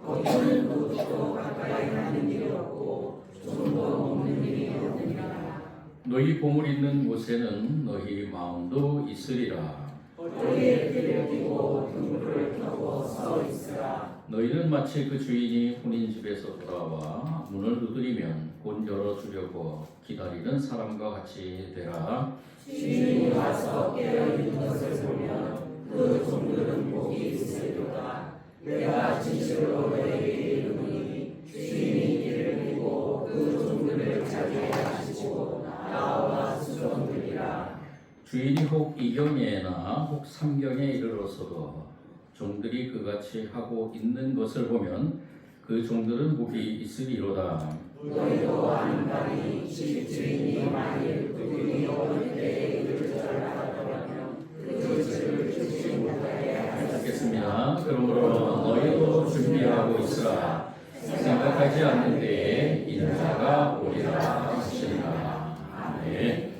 거기는 도둑도 가까이 하는 일이 없고 좀도 먹는 일이 없느니라. 너희 보물 있는 곳에는 너희 마음도 있으리라. 머리에 띠를 띠고 등불을 켜고 서 있으라. 너희는 마치 그 주인이 혼인 집에서 돌아와 문을 두드리면 곧 열어주려고 기다리는 사람과 같이 되라. 주인이 와서 깨어있는 것을 보면 그 종들은 복이 있으리로다. 내가 진실로 너희에게 이르노니 주인이 띠를 띠고 그 종들을 자기에게 하시고 나와 수종들이라. 주인이 혹 이경에나 혹 삼경에 이르러서도 종들이 그같이 하고 있는 것을 보면 그 종들은 복이 있으리로다. 너희도 아는 바니 집주인이 만일 그들이 어느 때에 그를 전하더라면 그 집을 주지 못하게 하겠습니다. 그러므로 너희도 준비하고 있으라. 생각하지 않는 때에 인자가 오리라 하시니라. 아멘.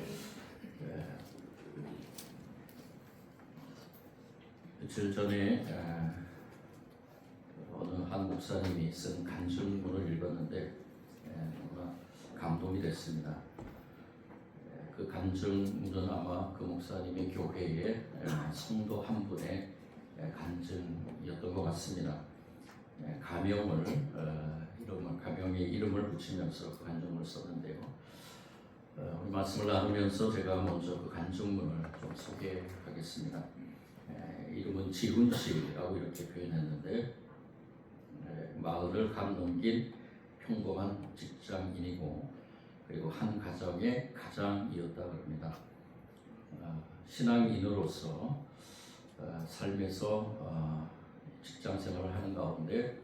며칠 전에 어느 한 목사님이 쓴 간증문을 읽었는데 정말 감동이 됐습니다. 그 간증문은 아마 그 목사님의 교회의 성도 한 분의 간증이었던 것 같습니다. 가명의 이름을 붙이면서 그 간증문을 썼는데요. 우리 말씀을 나누면서 제가 먼저 그 간증문을 좀 소개하겠습니다. 이름은 지훈 씨라고 이렇게 표현했는데 마흔을 감 넘긴 평범한 직장인이고 그리고 한 가정의 가장이었다 그럽니다. 신앙인으로서 삶에서 직장 생활을 하는 가운데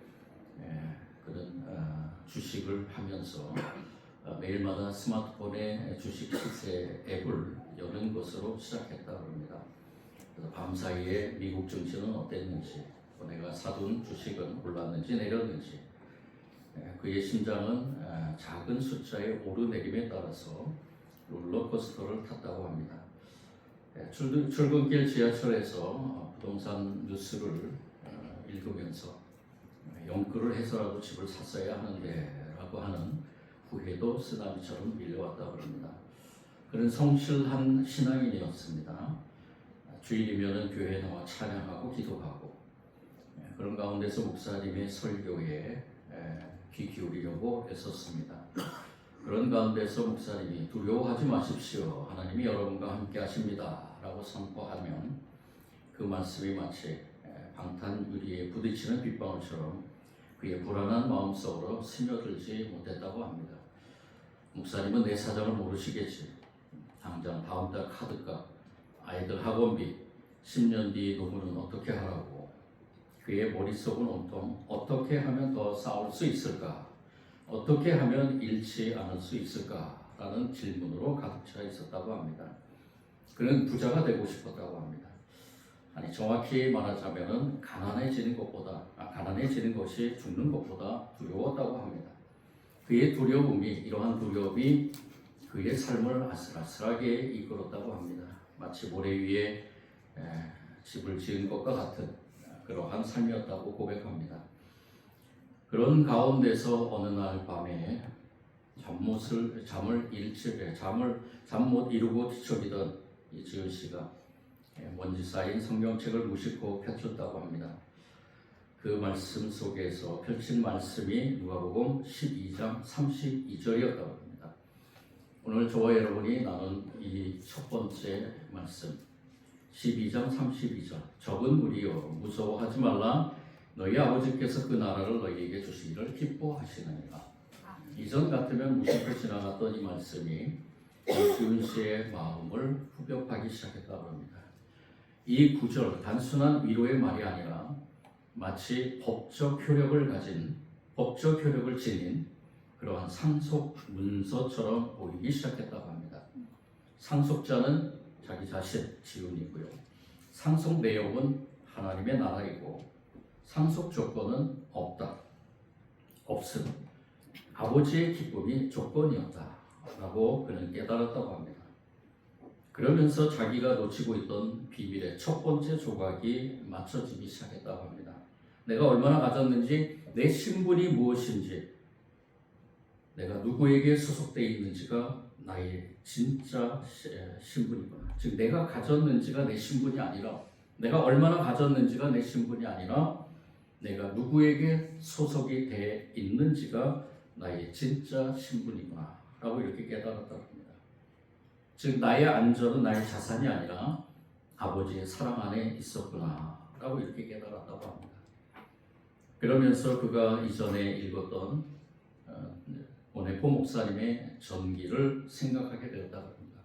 그는 주식을 하면서 매일마다 스마트폰에 주식 시세 앱을 여는 것으로 시작했다 그럽니다. 그래서 밤사이에 미국 증시는 어땠는지, 내가 사둔 주식은 올랐는지 내렸는지, 그의 심장은 작은 숫자의 오르내림에 따라서 롤러코스터를 탔다고 합니다. 출근길 지하철에서 부동산 뉴스를 읽으면서 영끌을 해서라도 집을 샀어야 하는데 라고 하는 후회도 쓰나미처럼 밀려왔다고 합니다. 그는 성실한 신앙인이었습니다. 주일이면 교회에 나와 찬양하고 기도하고 그런 가운데서 목사님의 설교에 귀 기울이려고 애썼습니다. 그런 가운데서 목사님이 두려워하지 마십시오. 하나님이 여러분과 함께 하십니다. 라고 선포하면 그 말씀이 마치 방탄 유리에 부딪히는 빗방울처럼 그의 불안한 마음속으로 스며들지 못했다고 합니다. 목사님은 내 사정을 모르시겠지. 당장 다음 달 카드값, 아이들 학원비, 10년 뒤 노후는 어떻게 하라고. 그의 머릿속은 온통 어떻게 하면 더 쌓을 수 있을까? 어떻게 하면 잃지 않을 수 있을까? 라는 질문으로 가득 차 있었다고 합니다. 그는 부자가 되고 싶었다고 합니다. 아니 정확히 말하자면 가난해지는 것이 죽는 것보다 두려웠다고 합니다. 그의 두려움이 이러한 두려움이 그의 삶을 아슬아슬하게 이끌었다고 합니다. 마치 모래 위에 집을 지은 것과 같은 그러한 삶이었다고 고백합니다. 그런 가운데서 어느 날 밤에 잠 못 이루고 뒤척이던 이 지은 씨가 먼지 쌓인 성경책을 무심코 펼쳤다고 합니다. 그 말씀 속에서 펼친 말씀이 누가복음 12장 32절이었다고 합니다. 오늘 저와 여러분이 나눈 이 첫 번째 말씀 12장 32절 적은 무리여 무서워하지 말라 너희 아버지께서 그 나라를 너희에게 주시기를 기뻐하시느니라. 이전 같으면 무심코 지나갔던 이 말씀이 지훈 씨의 마음을 후벼파기 시작했다고 합니다. 이 구절 단순한 위로의 말이 아니라 마치 법적 효력을 지닌 그러한 상속 문서처럼 보이기 시작했다고 합니다. 상속자는 자기 자신 지훈이고요. 상속 내용은 하나님의 나라이고 상속 조건은 없음. 아버지의 기쁨이 조건이었다 라고 그는 깨달았다고 합니다. 그러면서 자기가 놓치고 있던 비밀의 첫 번째 조각이 맞춰지기 시작했다고 합니다. 내가 얼마나 가졌는지, 내 신분이 무엇인지, 내가 누구에게 소속되어 있는지가 나의 진짜 신분이구나. 즉 내가 가졌는지가 내 신분이 아니라, 내가 얼마나 가졌는지가 내 신분이 아니라 내가 누구에게 소속이 돼 있는지가 나의 진짜 신분이구나 라고 이렇게 깨달았다고 합니다. 즉 나의 안전은 나의 자산이 아니라 아버지의 사랑 안에 있었구나 라고 이렇게 깨달았다고 합니다. 그러면서 그가 이전에 읽었던 보네포 목사님의 전기를 생각하게 되었다고 합니다.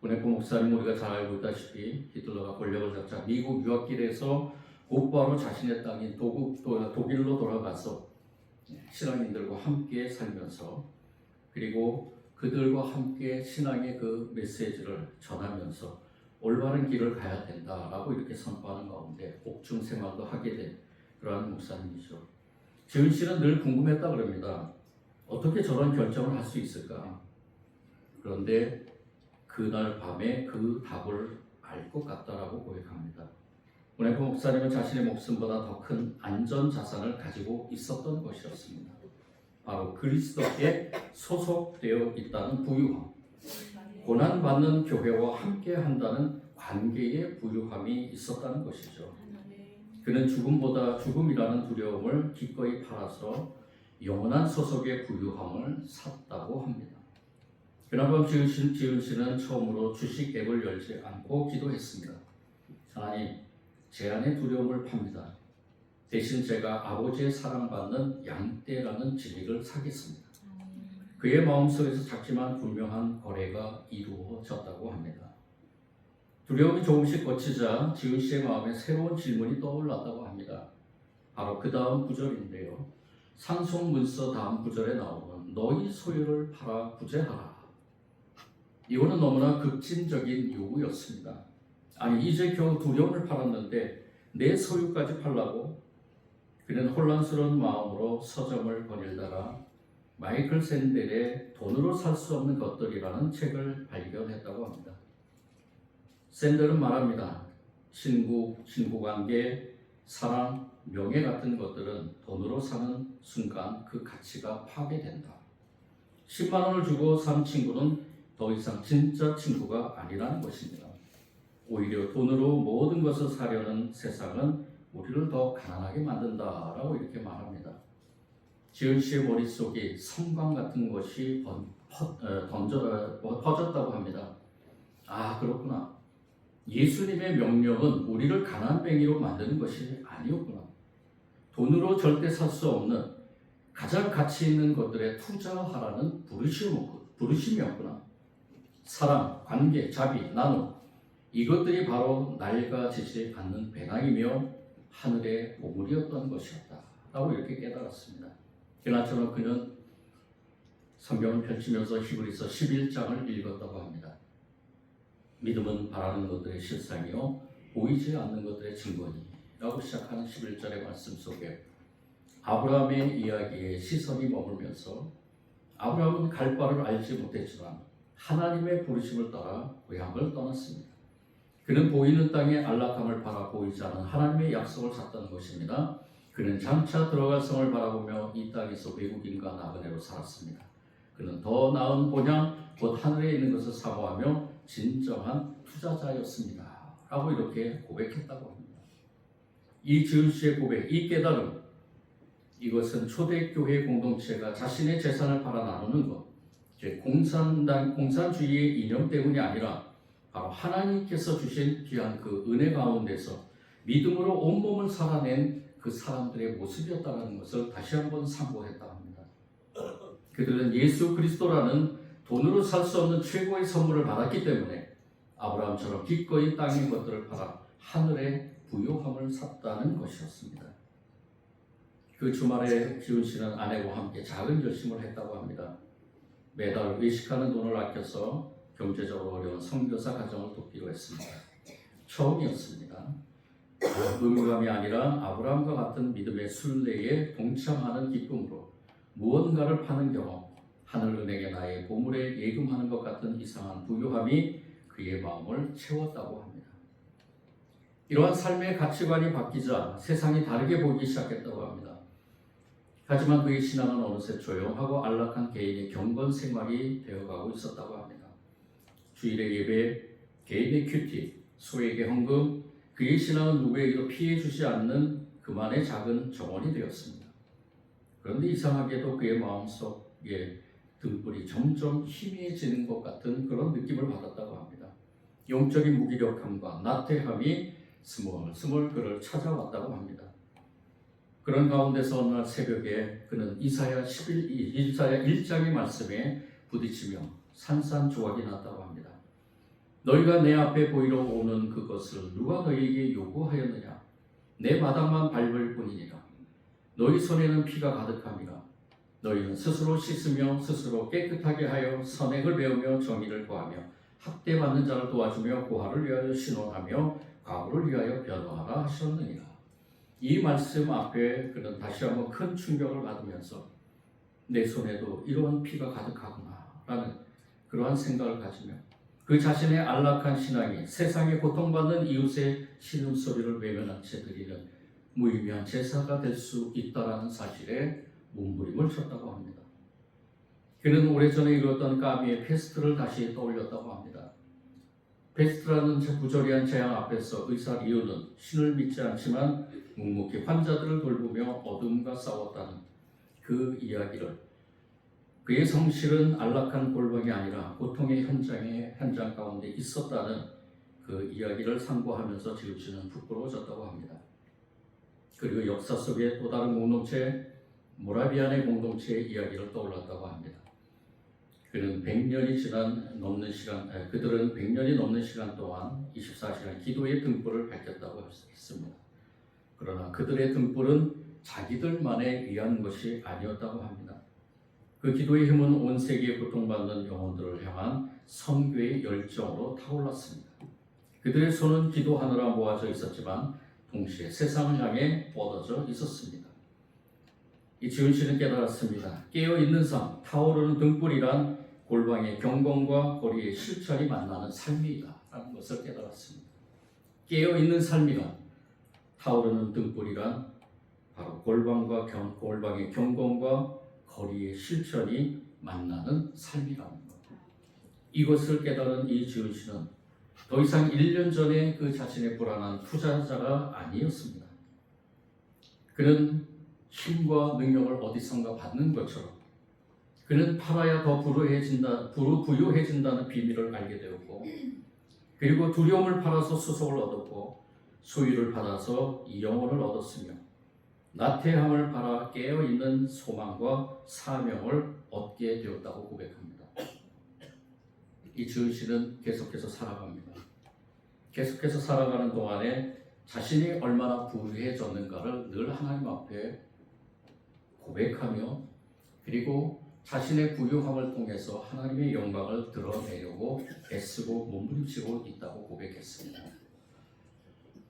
보네포 목사님 우리가 잘 알고 있다시피 히틀러가 권력을 잡자 미국 유학길에서 곧바로 자신의 땅인 독일로 돌아가서 신앙인들과 함께 살면서, 그리고 그들과 함께 신앙의 그 메시지를 전하면서 올바른 길을 가야 된다라고 이렇게 선포하는 가운데 옥중 생활도 하게 된 그러한 목사님이죠. 지은 씨는 늘 궁금했다 그럽니다. 어떻게 저런 결정을 할 수 있을까? 그런데 그날 밤에 그 답을 알 것 같다라고 고백합니다. 보네포 목사님은 자신의 목숨보다 더 큰 안전 자산을 가지고 있었던 것이었습니다. 바로 그리스도께 소속되어 있다는 부유함, 고난받는 교회와 함께 한다는 관계의 부유함이 있었다는 것이죠. 그는 죽음이라는 두려움을 기꺼이 팔아서 영원한 소속의 부유함을 샀다고 합니다. 그날 지은 씨는 처음으로 주식 앱을 열지 않고 기도했습니다. 하나님, 제 안의 두려움을 팝니다. 대신 제가 아버지의 사랑받는 양떼라는 진리를 사겠습니다. 그의 마음속에서 작지만 분명한 거래가 이루어졌다고 합니다. 두려움이 조금씩 거치자 지은 씨의 마음에 새로운 질문이 떠올랐다고 합니다. 바로 그 다음 구절인데요. 상속문서 다음 구절에 나오는 너희 소유를 팔아 부재하라. 이거는 너무나 급진적인 요구였습니다. 아니 이제 겨우 두려움을 팔았는데 내 소유까지 팔라고? 그는 혼란스러운 마음으로 서점을 거닐다가 마이클 샌델의 돈으로 살 수 없는 것들이라는 책을 발견했다고 합니다. 샌델은 말합니다. 친구관계, 사랑, 명예 같은 것들은 돈으로 사는 순간 그 가치가 파괴된다. 10만 원을 주고 산 친구는 더 이상 진짜 친구가 아니라는 것입니다. 오히려 돈으로 모든 것을 사려는 세상은 우리를 더 가난하게 만든다라고 이렇게 말합니다. 지은 씨의 머릿속에 섬광 같은 것이 퍼졌다고 합니다. 아, 그렇구나. 예수님의 명령은 우리를 가난뱅이로 만드는 것이 아니었구나. 돈으로 절대 살 수 없는 가장 가치 있는 것들에 투자하라는 부르심이었구나. 사랑, 관계, 자비, 나눔, 이것들이 바로 낡아지지 않는 배낭이며 하늘의 보물이었던 것이었다 라고 이렇게 깨달았습니다. 그나저나 그는 성경을 펼치면서 히브리서 11장을 읽었다고 합니다. 믿음은 바라는 것들의 실상이요 보이지 않는 것들의 증거니라고 시작하는 11절의 말씀 속에 아브라함의 이야기에 시선이 머물면서 아브라함은 갈 바를 알지 못했지만 하나님의 부르심을 따라 고향을 떠났습니다. 그는 보이는 땅의 안락함을 바라 보이지 않은 하나님의 약속을 찾던 것입니다. 그는 장차 들어갈 성을 바라보며 이 땅에서 외국인과 나그네로 살았습니다. 그는 더 나은 본향 곧 하늘에 있는 것을 사모하며 진정한 투자자였습니다 라고 이렇게 고백했다고 합니다. 이 지은 씨의 고백, 이 깨달음, 이것은 초대교회 공동체가 자신의 재산을 팔아 나누는 것, 즉 공산주의의 이념 때문이 아니라 바로 하나님께서 주신 귀한 그 은혜 가운데서 믿음으로 온몸을 살아낸 그 사람들의 모습이었다는 것을 다시 한번 상고했다 합니다. 그들은 예수 그리스도라는 돈으로 살 수 없는 최고의 선물을 받았기 때문에 아브라함처럼 기꺼이 땅의 것들을 팔아 하늘의 부요함을 샀다는 것이었습니다. 그 주말에 지은 씨는 아내와 함께 작은 결심을 했다고 합니다. 매달 외식하는 돈을 아껴서 경제적으로 어려운 선교사 가정을 돕기로 했습니다. 처음이었습니다. 의무감이 아니라 아브라함과 같은 믿음의 순례에 동참하는 기쁨으로 무언가를 파는 경험, 하늘 은행에 나의 보물에 예금하는 것 같은 이상한 부유함이 그의 마음을 채웠다고 합니다. 이러한 삶의 가치관이 바뀌자 세상이 다르게 보이기 시작했다고 합니다. 하지만 그의 신앙은 어느새 조용하고 안락한 개인의 경건 생활이 되어가고 있었다고 합니다. 주일의 예배, 개인의 큐티, 소에게 헌금, 그의 신앙은 누구에게도 피해 주지 않는 그만의 작은 정원이 되었습니다. 그런데 이상하게도 그의 마음속에 등불이 점점 희미해지는 것 같은 그런 느낌을 받았다고 합니다. 영적인 무기력함과 나태함이 스멀스멀 그를 찾아왔다고 합니다. 그런 가운데서 어느 날 새벽에 그는 이사야 1장의 말씀에 부딪히며 산산조각이 났다고 합니다. 너희가 내 앞에 보이러 오는 그것을 누가 너희에게 요구하였느냐? 내 마당만 밟을 뿐이니라. 너희 손에는 피가 가득함이라. 너희는 스스로 씻으며 스스로 깨끗하게 하여 선행을 배우며 정의를 구하며 학대받는 자를 도와주며 고아를 위하여 신원하며 과부를 위하여 변호하라 하셨느니라. 이 말씀 앞에 그는 다시 한번 큰 충격을 받으면서 내 손에도 이런 피가 가득하구나 라는 그러한 생각을 가지며 그 자신의 안락한 신앙이 세상에 고통받는 이웃의 신음소리를 외면한 채 드리는 무의미한 제사가 될 수 있다라는 사실에 몸부림을 쳤다고 합니다. 그는 오래전에 이루었던 까미의 페스트를 다시 떠올렸다고 합니다. 페스트라는 부조리한 재앙 앞에서 의사 리오는 신을 믿지 않지만 묵묵히 환자들을 돌보며 어둠과 싸웠다는 그 이야기를, 그의 성실은 안락한 골방이 아니라 고통의 현장 가운데 있었다는 그 이야기를 상고하면서 지우치는 부끄러워졌다고 합니다. 그리고 역사 속의 또 다른 공동체, 모라비안의 공동체의 이야기를 떠올랐다고 합니다. 그들은 100년이 넘는 시간 동안 24시간 기도의 등불을 밝혔다고 했습니다. 그러나 그들의 등불은 자기들만에 위한 것이 아니었다고 합니다. 그 기도의 힘은 온 세계에 고통받는 영혼들을 향한 선교의 열정으로 타올랐습니다. 그들의 손은 기도하느라 모아져 있었지만 동시에 세상을 향해 뻗어져 있었습니다. 이 지훈 씨는 깨달았습니다. 깨어있는 삶, 타오르는 등불이란 골방의 경건과 거리의 실천이 만나는 삶이다 라는 것을 깨달았습니다. 깨어있는 삶이란, 타오르는 등불이란 바로 골방의 경건과 거리의 실천이 만나는 삶이라는 것. 이것을 깨달은 이 지훈 씨는 더 이상 1년 전에 그 자신의 불안한 투자자가 아니었습니다. 그는 힘과 능력을 어디선가 받는 것처럼 그는 팔아야 더 부유해진다는 비밀을 알게 되었고, 그리고 두려움을 팔아서 수속을 얻었고, 소유를 받아서 이 영혼을 얻었으며, 나태함을 팔아 깨어있는 소망과 사명을 얻게 되었다고 고백합니다. 이 지은 씨는 계속해서 살아갑니다. 계속해서 살아가는 동안에 자신이 얼마나 부유해졌는가를 늘 하나님 앞에 고백하며, 그리고 자신의 부유함을 통해서 하나님의 영광을 드러내려고 애쓰고 몸부림치고 있다고 고백했습니다.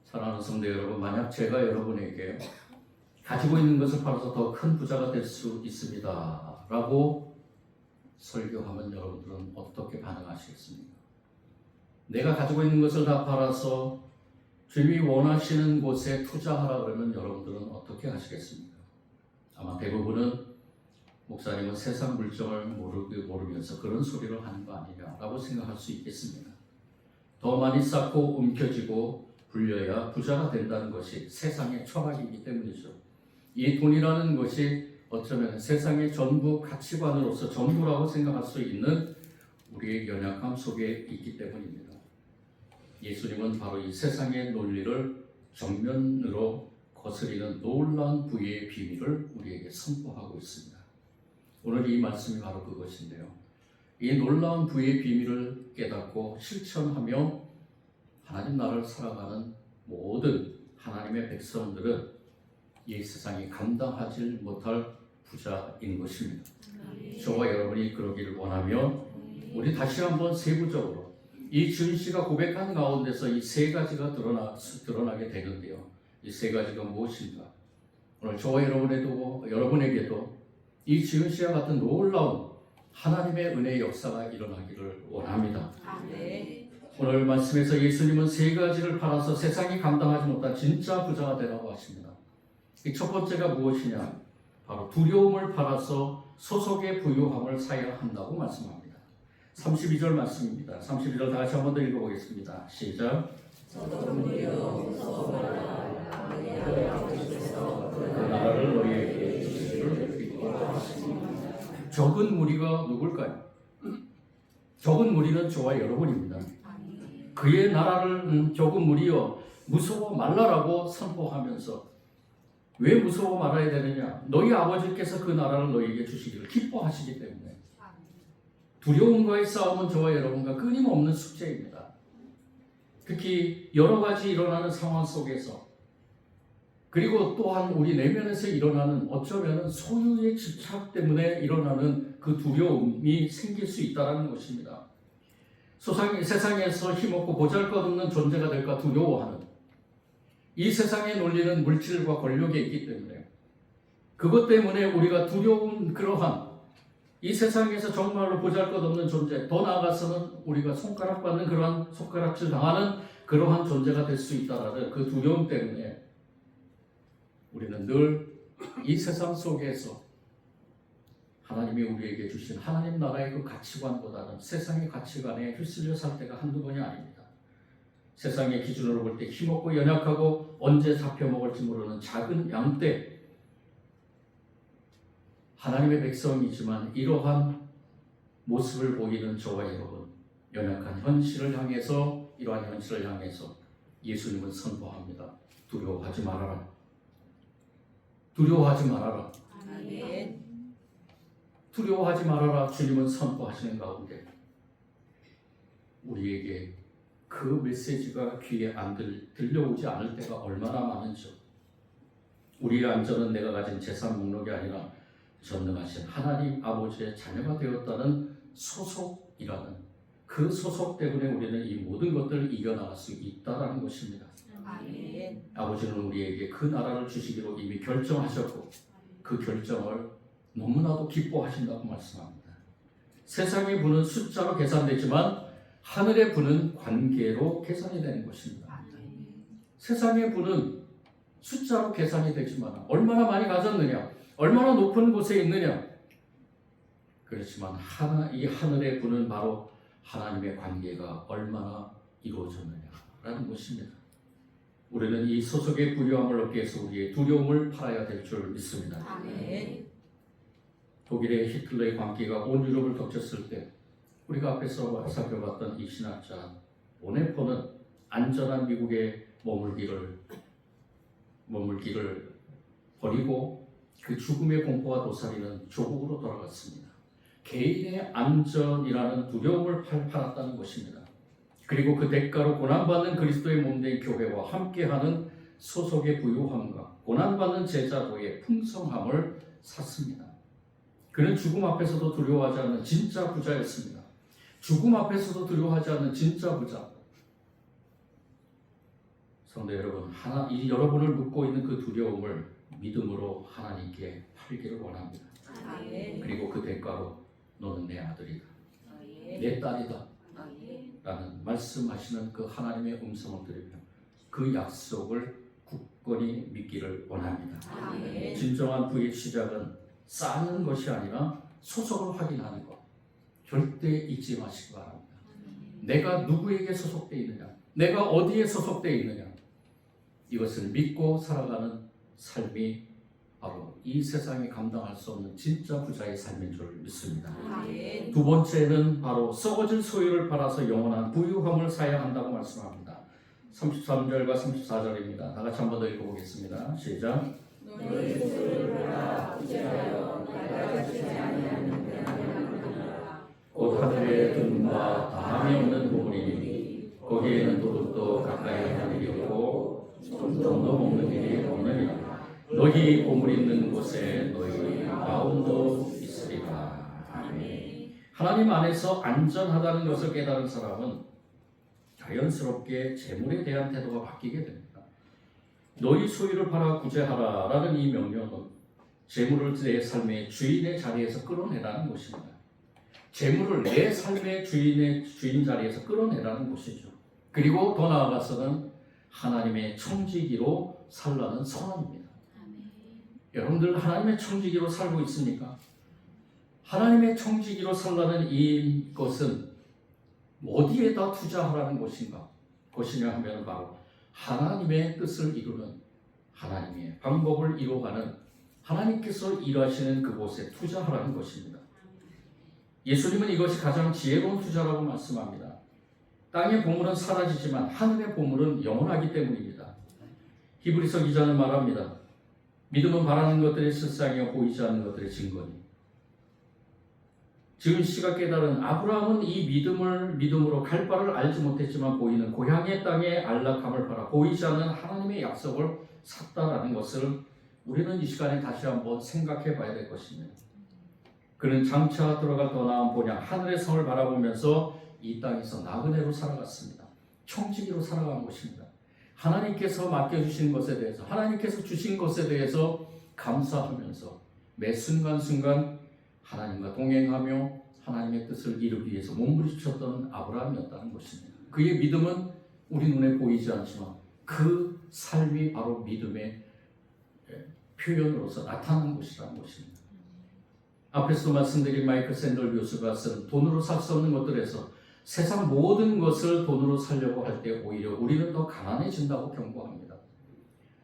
사랑하는 성도 여러분, 만약 제가 여러분에게 가지고 있는 것을 팔아서 더 큰 부자가 될 수 있습니다 라고 설교하면 여러분들은 어떻게 반응하시겠습니까? 내가 가지고 있는 것을 다 팔아서 주님이 원하시는 곳에 투자하라 그러면 여러분들은 어떻게 하시겠습니까? 아마 대부분은 목사님은 세상 물정을 모르면서 그런 소리를 하는 거 아니냐라고 생각할 수 있겠습니다. 더 많이 쌓고 움켜쥐고 불려야 부자가 된다는 것이 세상의 철학이기 때문이죠. 이 돈이라는 것이 어쩌면 세상의 전부 가치관으로서 전부라고 생각할 수 있는 우리의 연약함 속에 있기 때문입니다. 예수님은 바로 이 세상의 논리를 정면으로 거스리는 놀라운 부의 비밀을 우리에게 선포하고 있습니다. 오늘 이 말씀이 바로 그것인데요. 이 놀라운 부의 비밀을 깨닫고 실천하며 하나님 나라를 살아가는 모든 하나님의 백성들은 이 세상이 감당하지 못할 부자인 것입니다. 저와 여러분이 그러기를 원하며 우리 다시 한번 세부적으로 이 지은 씨가 고백한 가운데서 이 세 가지가 드러나게 되는데요. 이 세 가지가 무엇인가? 오늘 저와 여러분에게도 이 지은 씨와 같은 놀라운 하나님의 은혜의 역사가 일어나기를 원합니다. 오늘 말씀에서 예수님은 세 가지를 팔아서 세상이 감당하지 못한 진짜 부자가 되라고 하십니다. 이 첫 번째가 무엇이냐? 바로 두려움을 팔아서 소속의 부유함을 사야 한다고 말씀합니다. 32절 말씀입니다. 32절 다 같이 한 번 더 읽어보겠습니다. 시작. 그 나라를 너희에게 주시기를 기뻐하십니다. 적은 무리가 누굴까요? 적은 무리는 저와 여러분입니다. 그의 나라를 적은 무리여 무서워 말라라고 선포하면서 왜 무서워 말아야 되느냐? 너희 아버지께서 그 나라를 너희에게 주시기를 기뻐하시기 때문에. 두려움과의 싸움은 저와 여러분과 끊임없는 숙제입니다. 특히 여러 가지 일어나는 상황 속에서, 그리고 또한 우리 내면에서 일어나는 어쩌면 소유의 집착 때문에 일어나는 그 두려움이 생길 수 있다는 것입니다. 세상에서 힘없고 보잘것없는 존재가 될까 두려워하는, 이 세상의 논리는 물질과 권력에 있기 때문에, 그것 때문에 우리가 두려운 그러한 이 세상에서 정말로 보잘것없는 존재, 더 나아가서는 우리가 손가락받는 그러한 손가락질 당하는 그러한 존재가 될 수 있다라는 그 두려움 때문에 우리는 늘 이 세상 속에서 하나님이 우리에게 주신 하나님 나라의 그 가치관보다는 세상의 가치관에 휩쓸려 살 때가 한두 번이 아닙니다. 세상의 기준으로 볼 때 힘없고 연약하고 언제 잡혀먹을지 모르는 작은 양떼, 하나님의 백성이지만 이러한 모습을 보이는 저와 여러분, 연약한 현실을 향해서, 이러한 현실을 향해서 예수님은 선포합니다. 두려워하지 말아라. 두려워하지 말아라. 아멘. 두려워하지 말아라. 주님은 선포하시는 가운데 우리에게 그 메시지가 귀에 안 들려오지 않을 때가 얼마나 많은지요. 우리의 안전은 내가 가진 재산 목록이 아니라 전능하신 하나님 아버지의 자녀가 되었다는 소속이라는 그 소속 때문에 우리는 이 모든 것들을 이겨나갈 수 있다는 것입니다. 아멘. 아버지는 우리에게 그 나라를 주시기로 이미 결정하셨고 그 결정을 너무나도 기뻐하신다고 말씀합니다. 세상의 부는 숫자로 계산되지만 하늘의 부는 관계로 계산이 되는 것입니다. 세상의 부는 숫자로 계산이 되지만 얼마나 많이 가졌느냐, 얼마나 높은 곳에 있느냐, 그렇지만 이 하늘의 부는 바로 하나님의 관계가 얼마나 이루어졌느냐라는 것입니다. 우리는 이 소속의 부유함을 얻기 위해서 우리의 두려움을 팔아야 될 줄 믿습니다. 아멘. 독일의 히틀러의 광기가 온 유럽을 덮쳤을 때 우리가 앞에서 살펴봤던 이 신학자 보네포는 안전한 미국에 머물기를 버리고 그 죽음의 공포가 도사리는 조국으로 돌아갔습니다. 개인의 안전이라는 두려움을 팔았다는 것입니다. 그리고 그 대가로 고난받는 그리스도의 몸된 교회와 함께하는 소속의 부유함과 고난받는 제자도의 풍성함을 샀습니다. 그는 죽음 앞에서도 두려워하지 않는 진짜 부자였습니다. 죽음 앞에서도 두려워하지 않는 진짜 부자. 성도 여러분, 여러분을 묶고 있는 그 두려움을 믿음으로 하나님께 팔기를 원합니다. 아멘. 그리고 그 대가로 너는 내 아들이다, 아멘. 내 딸이다 아멘. 라는 말씀하시는 그 하나님의 음성을 들으며 그 약속을 굳건히 믿기를 원합니다. 아멘. 진정한 부의 시작은 쌓는 것이 아니라 소속을 확인하는 것. 절대 잊지 마시기 바랍니다. 내가 누구에게 소속되어 있느냐, 내가 어디에 소속되어 있느냐, 이것을 믿고 살아가는 삶이 바로 이 세상에 감당할 수 없는 진짜 부자의 삶인 줄 믿습니다. 아멘. 두 번째는 바로 썩어질 소유를 팔아서 영원한 부유함을 사야 한다고 말씀합니다. 33절과 34절입니다. 다 같이 한 번 더 읽어보겠습니다. 시작. 너희 소유를 팔아 부재하여 나라가 주지 아니하는 곧 하늘의 든과 다함이 없는 보물이니 거기에는 도둑도 가까이 하는 일이 없고 좀도 먹는 일이 없느니라. 너희 보물 있는 곳에 너희 마음도 있으리라. 아멘. 하나님 안에서 안전하다는 것을 깨달은 사람은 자연스럽게 재물에 대한 태도가 바뀌게 됩니다. 너희 소유를 팔아 구제하라 라는 이 명령은 재물을 내 삶의 주인의 자리에서 끌어내라는 것입니다. 재물을 내 삶의 주인 자리에서 끌어내라는 것이죠. 그리고 더 나아가서는 하나님의 청지기로 살라는 선언입니다. 여러분들 하나님의 청지기로 살고 있습니까? 하나님의 청지기로 살라는 이것은 어디에다 투자하라는 것이냐 하면 바로 하나님의 뜻을 이루는, 하나님의 방법을 이루어가는, 하나님께서 일하시는 그곳에 투자하라는 것입니다. 예수님은 이것이 가장 지혜로운 투자라고 말씀합니다. 땅의 보물은 사라지지만 하늘의 보물은 영원하기 때문입니다. 히브리서 기자는 말합니다. 믿음은 바라는 것들의 실상이요 보이지 않는 것들의 증거니. 지금 씨가 깨달은 아브라함은 이 믿음으로 갈 바를 알지 못했지만 보이는 고향의 땅의 안락함을 바라 보이지 않는 하나님의 약속을 샀다라는 것을 우리는 이 시간에 다시 한번 생각해 봐야 될 것입니다. 그는 장차 들어갈 더 나은 본향 하늘의 성을 바라보면서 이 땅에서 나그네로 살아갔습니다. 청지기로 살아간 것입니다. 하나님께서 맡겨주신 것에 대해서, 하나님께서 주신 것에 대해서 감사하면서 매 순간순간 하나님과 동행하며 하나님의 뜻을 이루기 위해서 몸부림쳤던 아브라함이었다는 것입니다. 그의 믿음은 우리 눈에 보이지 않지만 그 삶이 바로 믿음의 표현으로서 나타나는 것이라는 것입니다. 앞에서도 말씀드린 마이클 샌들 교수가 쓴 돈으로 살 수 없는 것들에서 세상 모든 것을 돈으로 살려고 할 때 오히려 우리는 더 가난해진다고 경고합니다.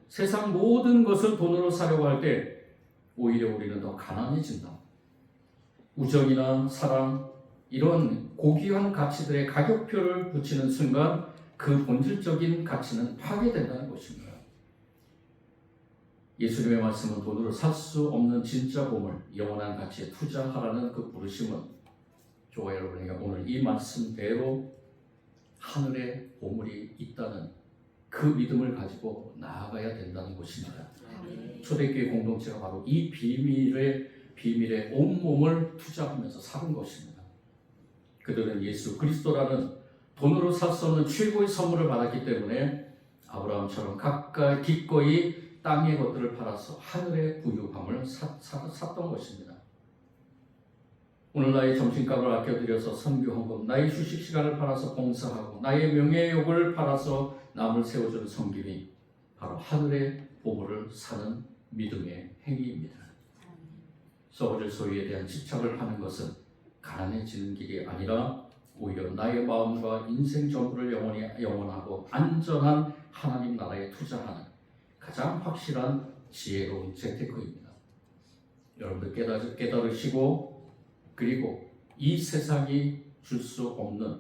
세상 모든 것을 돈으로 사려고 할 때 오히려 우리는 더 가난해진다. 우정이나 사랑, 이런 고귀한 가치들의 가격표를 붙이는 순간 그 본질적인 가치는 파괴된다는 것입니다. 예수님의 말씀은 돈으로 살 수 없는 진짜 보물, 영원한 가치에 투자하라는 그 부르심은 저와 여러분에게 오늘 이 말씀대로 하늘에 보물이 있다는 그 믿음을 가지고 나아가야 된다는 것입니다. 초대교회 공동체가 바로 이 비밀에 온몸을 투자하면서 사는 것입니다. 그들은 예수 그리스도라는 돈으로 살 수 없는 최고의 선물을 받았기 때문에 아브라함처럼 기꺼이 땅의 것들을 팔아서 하늘의 부유함을 샀던 것입니다. 오늘 나의 점심값을 아껴드려서 선교 헌금, 나의 휴식 시간을 팔아서 봉사하고 나의 명예욕을 팔아서 남을 세워주는 섬김이 바로 하늘의 보물을 사는 믿음의 행위입니다. 썩어질 소유에 대한 집착을 하는 것은 가난해지는 길이 아니라 오히려 나의 마음과 인생 전부를 영원하고 안전한 하나님 나라에 투자하는 가장 확실한 지혜로운 재테크입니다. 여러분들 깨달으시고 그리고 이 세상이 줄 수 없는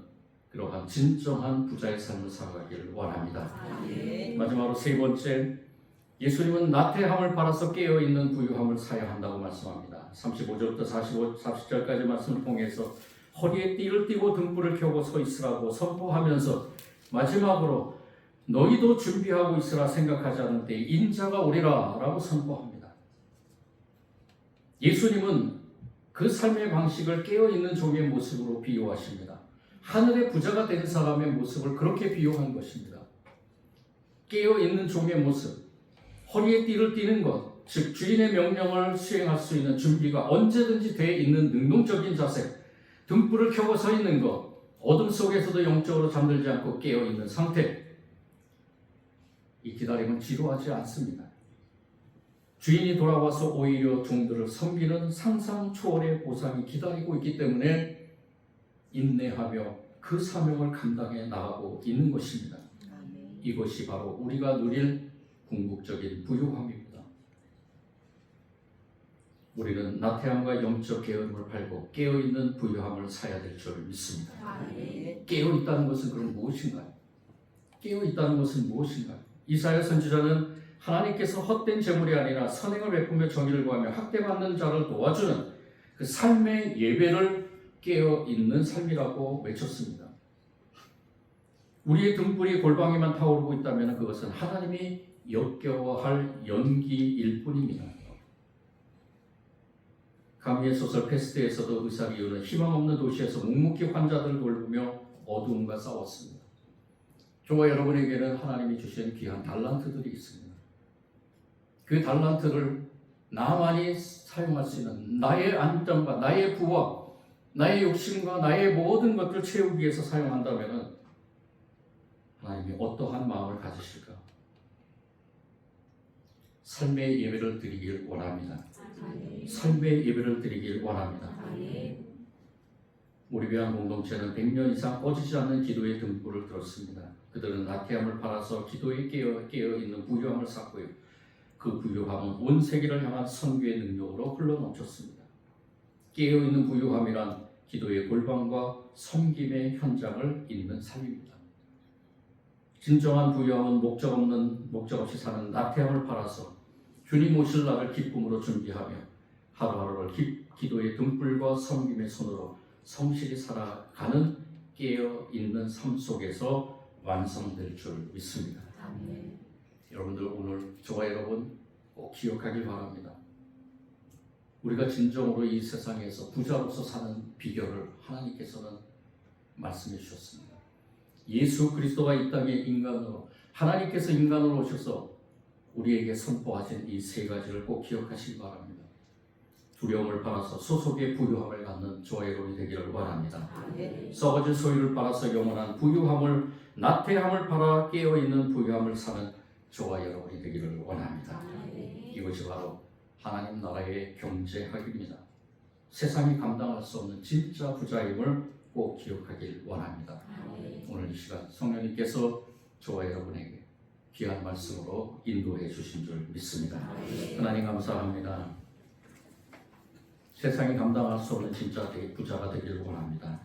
그러한 진정한 부자의 삶을 살아가기를 원합니다. 마지막으로 세 번째, 예수님은 나태함을 팔아서 깨어있는 부유함을 사야 한다고 말씀합니다. 35절부터 40절까지 말씀을 통해서 허리에 띠를 띠고 등불을 켜고 서 있으라고 선포하면서 마지막으로 너희도 준비하고 있으라 생각하지 않을 때 인자가 오리라 라고 선포합니다. 예수님은 그 삶의 방식을 깨어있는 종의 모습으로 비유하십니다. 하늘의 부자가 된 사람의 모습을 그렇게 비유한 것입니다. 깨어있는 종의 모습, 허리에 띠를 띠는 것, 즉 주인의 명령을 수행할 수 있는 준비가 언제든지 돼 있는 능동적인 자세, 등불을 켜고 서 있는 것, 어둠 속에서도 영적으로 잠들지 않고 깨어있는 상태. 이 기다림은 지루하지 않습니다. 주인이 돌아와서 오히려 종들을 섬기는 상상 초월의 보상이 기다리고 있기 때문에 인내하며 그 사명을 감당해 나가고 있는 것입니다. 이것이 바로 우리가 누릴 궁극적인 부유함입니다. 우리는 나태함과 영적 게으름을 팔고 깨어있는 부유함을 사야 될 줄 믿습니다. 깨어있다는 것은 그럼 무엇인가요? 깨어있다는 것은 무엇인가요? 이사야 선지자는 하나님께서 헛된 재물이 아니라 선행을 베푸며 정의를 구하며 학대받는 자를 도와주는 그 삶의 예배를 깨어있는 삶이라고 외쳤습니다. 우리의 등불이 골방에만 타오르고 있다면 그것은 하나님이 역겨워할 연기일 뿐입니다. 가미의 소설 패스트에서도 의사 리오는 희망 없는 도시에서 묵묵히 환자들을 돌보며 어두움과 싸웠습니다. 저와 여러분에게는 하나님이 주신 귀한 달란트들이 있습니다. 그 달란트를 나만이 사용할 수 있는 나의 안정과 나의 부와 나의 욕심과 나의 모든 것들을 채우기 위해서 사용한다면 하나님이 어떠한 마음을 가지실까? 삶의 예배를 드리길 원합니다. 삶의 예배를 드리길 원합니다. 우리 교회 공동체는 100년 이상 꺼지지 않는 기도의 등불을 들었습니다. 그들은 나태함을 팔아서 기도에 깨어있는 부유함을 쌓고요. 그 부유함은 온 세계를 향한 선교의 능력으로 흘러넘쳤습니다. 깨어있는 부유함이란 기도의 골방과 섬김의 현장을 잇는 삶입니다. 진정한 부유함은 목적 없이 사는 나태함을 팔아서 주님 오실 날을 기쁨으로 준비하며 하루하루를 기도의 등불과 섬김의 손으로 성실히 살아가는 깨어있는 삶 속에서 완성될 줄 믿습니다. 아멘. 여러분들 오늘 저와 여러분 꼭 기억하길 바랍니다. 우리가 진정으로 이 세상에서 부자로서 사는 비결을 하나님께서는 말씀해 주셨습니다. 예수 그리스도가 이 땅에 인간으로 하나님께서 인간으로 오셔서 우리에게 선포하신 이 세 가지를 꼭 기억하시기 바랍니다. 두려움을 팔아서 소속의 부유함을 갖는 저와 여러분이 되기를 원합니다. 썩어질 소유를 팔아서 영원한 부유함을, 나태함을 팔아 깨어있는 부유함을 사는 저와 여러분이 되기를 원합니다. 이것이 바로 하나님 나라의 경제학입니다. 세상이 감당할 수 없는 진짜 부자임을 꼭 기억하길 원합니다. 오늘 이 시간 성령님께서 저와 여러분에게 귀한 말씀으로 인도해 주신 줄 믿습니다. 하나님 감사합니다. 세상이 감당할 수 없는 진짜 부자가 되기를 원합니다.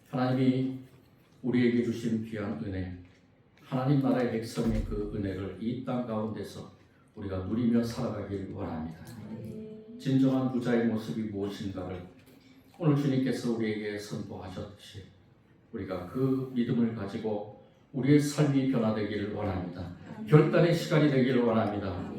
하나님이 우리에게 주신 귀한 은혜, 하나님 나라의 백성의 그 은혜를 이 땅 가운데서 우리가 누리며 살아가길 원합니다. 진정한 부자의 모습이 무엇인가를 오늘 주님께서 우리에게 선포하셨듯이 우리가 그 믿음을 가지고 우리의 삶이 변화되기를 원합니다. 결단의 시간이 되기를 원합니다.